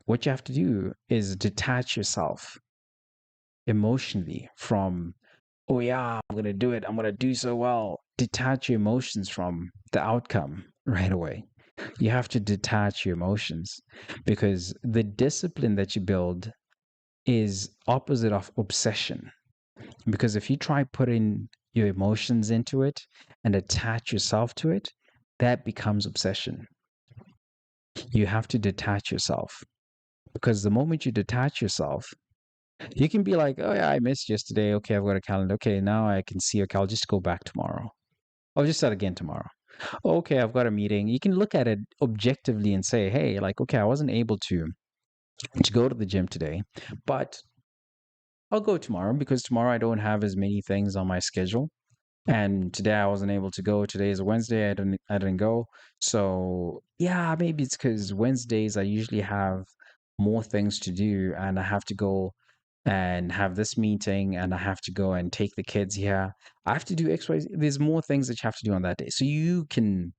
what you have to do is detach yourself emotionally from, oh yeah, I'm gonna do it, I'm gonna do so well. Detach your emotions from the outcome right away. You have to detach your emotions because the discipline that you build is opposite of obsession. Because if you try putting your emotions into it and attach yourself to it, that becomes obsession. You have to detach yourself because the moment you detach yourself, you can be like, oh yeah, I missed yesterday. Okay, I've got a calendar. Okay, now I can see, okay, I'll just go back tomorrow. I'll just start again tomorrow. Okay, I've got a meeting. You can look at it objectively and say, hey, like, okay, I wasn't able to go to the gym today, but I'll go tomorrow because tomorrow I don't have as many things on my schedule. And today I wasn't able to go. Today is a Wednesday. I didn't go. So yeah, maybe it's because Wednesdays I usually have more things to do and I have to go and have this meeting and I have to go and take the kids here. I have to do X, Y, Z. There's more things that you have to do on that day. So you can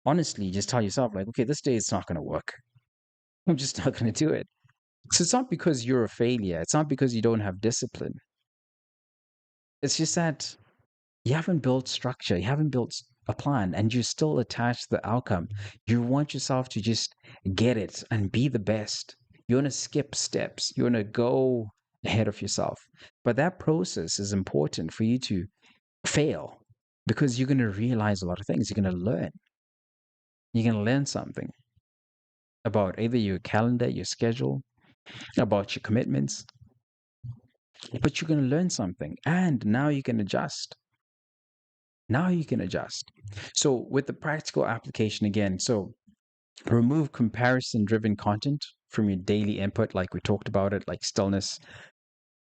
honestly just tell yourself, like, okay, this day it's not going to work. I'm just not going to do it. So it's not because you're a failure. It's not because you don't have discipline. It's just that you haven't built structure, you haven't built a plan, and you're still attached to the outcome. You want yourself to just get it and be the best. You want to skip steps, you want to go ahead of yourself. But that process is important for you to fail because you're going to realize a lot of things. You're going to learn. You're going to learn something about either your calendar, your schedule, about your commitments, but you're going to learn something. And now you can adjust. Now you can adjust. So, with the practical application again, so remove comparison driven content from your daily input, like we talked about it, like stillness.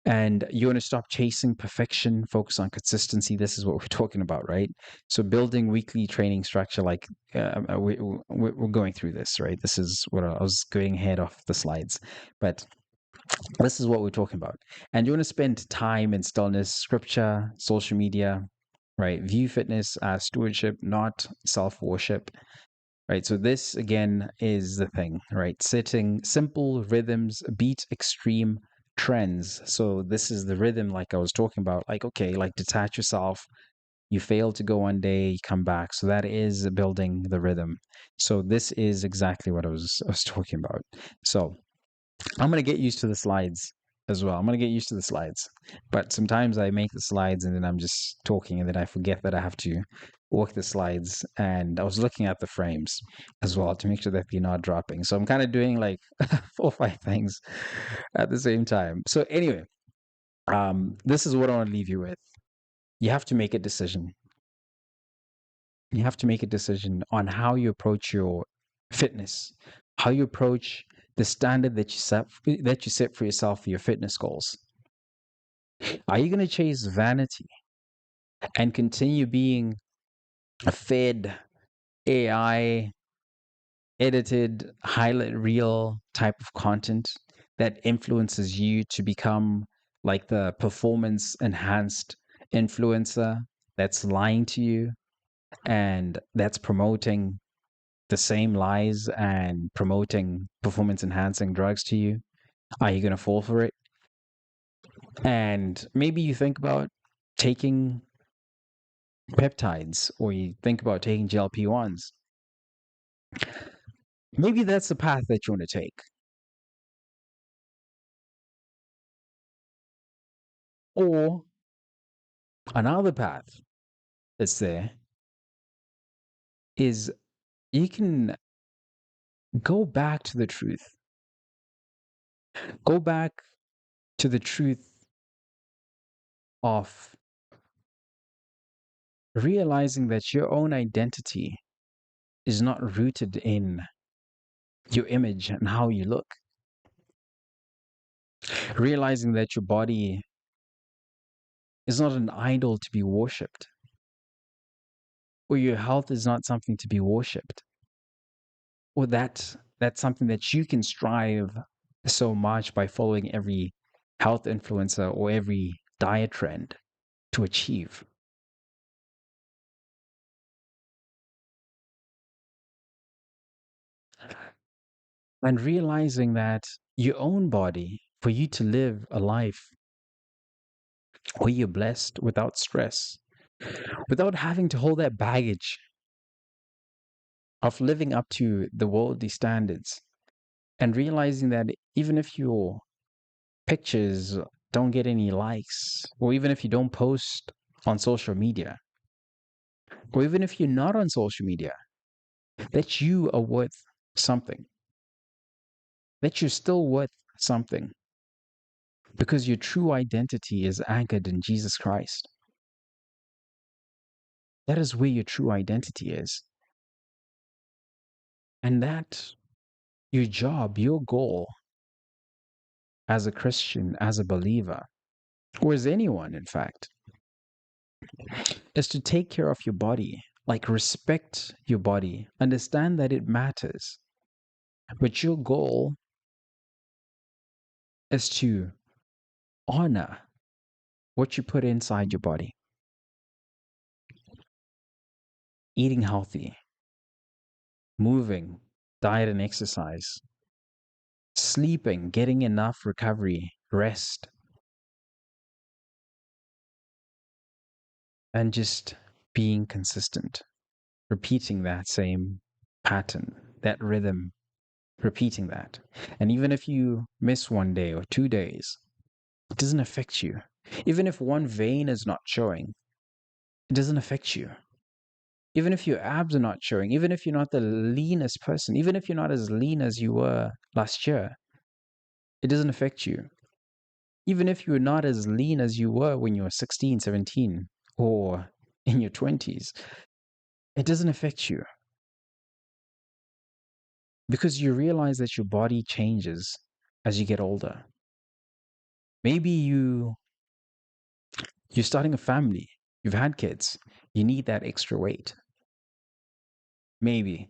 And you want to stop chasing perfection, focus on consistency. This is what we're talking about, right? So, building weekly training structure, like we're going through this, right? This is what I was going ahead of the slides, but this is what we're talking about. And you want to spend time in stillness, scripture, social media, right? View fitness as stewardship, not self worship, right? So, this again is the thing, right? Setting simple rhythms, beat extreme trends. So, this is the rhythm, like I was talking about. Like, okay, like detach yourself. You fail to go one day, you come back. So, that is building the rhythm. So, this is exactly what I was talking about. So, I'm gonna get used to the slides as well. I'm gonna get used to the slides. But sometimes I make the slides and then I'm just talking and then I forget that I have to work the slides. And I was looking at the frames as well to make sure that they're not dropping. So I'm kind of doing like 4 or 5 things at the same time. So anyway, this is what I want to leave you with. You have to make a decision. You have to make a decision on how you approach your fitness, how you approach the standard that you set for yourself for your fitness goals. Are you going to chase vanity and continue being a fed AI edited highlight reel type of content that influences you to become like the performance enhanced influencer that's lying to you and that's promoting the same lies and promoting performance enhancing drugs to you? Are you going to fall for it? And maybe you think about taking peptides or you think about taking GLP-1s. Maybe that's the path that you want to take. Or another path that's there is you can go back to the truth. Go back to the truth of realizing that your own identity is not rooted in your image and how you look. Realizing that your body is not an idol to be worshipped, or your health is not something to be worshipped, or that's something that you can strive so much by following every health influencer or every diet trend to achieve. And realizing that your own body for you to live a life where you're blessed without stress, without having to hold that baggage of living up to the worldly standards and realizing that even if your pictures don't get any likes, or even if you don't post on social media, or even if you're not on social media, that you are worth something, that you're still worth something because your true identity is anchored in Jesus Christ. That is where your true identity is. And that your job, your goal as a Christian, as a believer, or as anyone, in fact, is to take care of your body, like respect your body, understand that it matters. But your goal is to honor what you put inside your body, eating healthy, moving, diet and exercise, sleeping, getting enough recovery, rest, and just being consistent, repeating that same pattern, that rhythm, repeating that. And even if you miss 1 day or 2 days, it doesn't affect you. Even if one vein is not showing, it doesn't affect you. Even if your abs are not showing, even if you're not the leanest person, even if you're not as lean as you were last year, it doesn't affect you. Even if you're not as lean as you were when you were 16, 17, or in your 20s, it doesn't affect you because you realize that your body changes as you get older. Maybe you're starting a family, you've had kids, you need that extra weight. Maybe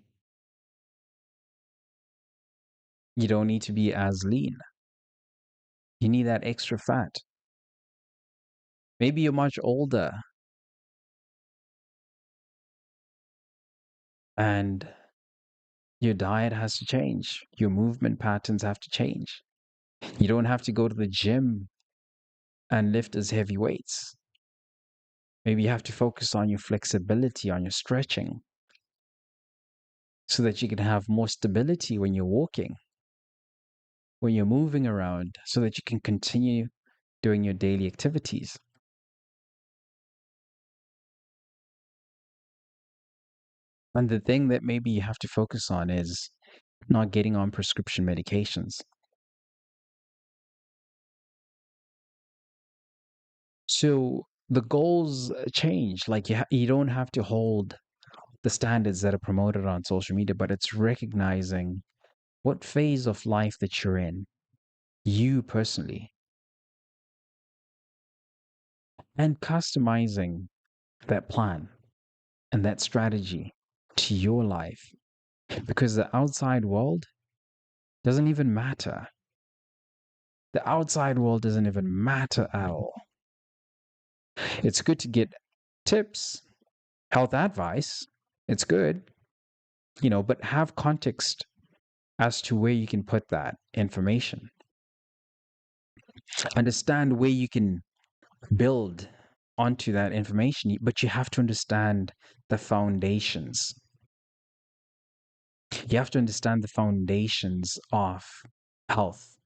you don't need to be as lean. You need that extra fat. Maybe you're much older and your diet has to change. Your movement patterns have to change. You don't have to go to the gym and lift as heavy weights. Maybe you have to focus on your flexibility, on your stretching, so that you can have more stability when you're walking, when you're moving around, so that you can continue doing your daily activities. And the thing that maybe you have to focus on is not getting on prescription medications. So the goals change. Like you don't have to hold the standards that are promoted on social media, but it's recognizing what phase of life that you're in, you personally, and customizing that plan and that strategy to your life because the outside world doesn't even matter. The outside world doesn't even matter at all. It's good to get tips, health advice. It's good, but have context as to where you can put that information. Understand where you can build onto that information, but you have to understand the foundations. You have to understand the foundations of health,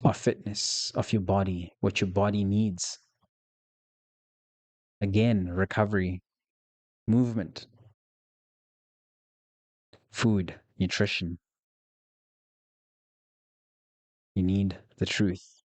of fitness, of your body, what your body needs. Again, recovery, movement, food, nutrition. You need the truth.